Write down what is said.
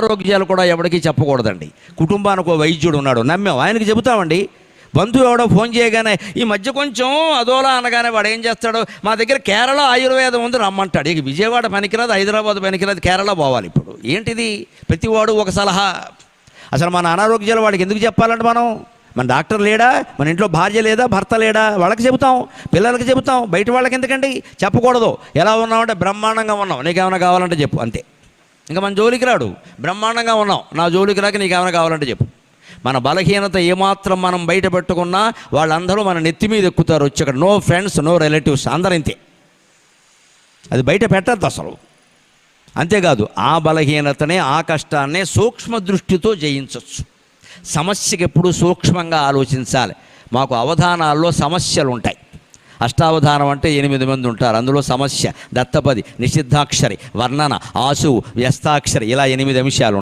అనారోగ్యాలు కూడా ఎవరికి చెప్పకూడదండి. కుటుంబానికి ఓ వైద్యుడు ఉన్నాడు, నమ్మాం, ఆయనకి చెబుతామండి. బంధువు ఎవడో ఫోన్ చేయగానే ఈ మధ్య కొంచెం అదోలా అనగానే వాడు ఏం చేస్తాడు, మా దగ్గర కేరళ ఆయుర్వేదం ఉంది రమ్మంటాడు. ఇక విజయవాడ పనికిరాదు, హైదరాబాద్ పనికిరాదు, కేరళ పోవాలి. ఇప్పుడు ఏంటిది, ప్రతివాడు ఒక సలహా. అసలు మన అనారోగ్యాలు వాడికి ఎందుకు చెప్పాలంటే మనం, మన డాక్టర్ లేడా, మన ఇంట్లో భార్య లేదా, భర్త లేడా, వాళ్ళకి చెబుతాం, పిల్లలకి చెబుతాం, బయట వాళ్ళకి ఎందుకండి చెప్పకూడదు. ఎలా ఉన్నామంటే బ్రహ్మాండంగా ఉన్నాం, నీకేమైనా కావాలంటే చెప్పు, అంతే. ఇంకా మన జోలికి రాడు. బ్రహ్మాండంగా ఉన్నాం, నా జోలికి రాక నీకేమైనా కావాలంటే చెప్పు. మన బలహీనత ఏమాత్రం మనం బయట పెట్టుకున్నా వాళ్ళందరూ మన నెత్తి మీద ఎక్కుతారు వచ్చి అక్కడ. నో ఫ్రెండ్స్, నో రిలేటివ్స్, అందరూ ఇంతే. అది బయట పెట్టద్దు అసలు. అంతేకాదు ఆ బలహీనతనే, ఆ కష్టాన్నే సూక్ష్మ దృష్టితో జయించవచ్చు. సమస్యకి ఎప్పుడూ సూక్ష్మంగా ఆలోచించాలి. మాకు అవధానాల్లో సమస్యలు ఉంటాయి. అష్టావధానం అంటే 8 మంది ఉంటారు, అందులో సమస్య, దత్తపది, నిషిద్ధాక్షరి, వర్ణన, ఆసు, వ్యస్తాక్షరి, ఇలా 8 అంశాలు.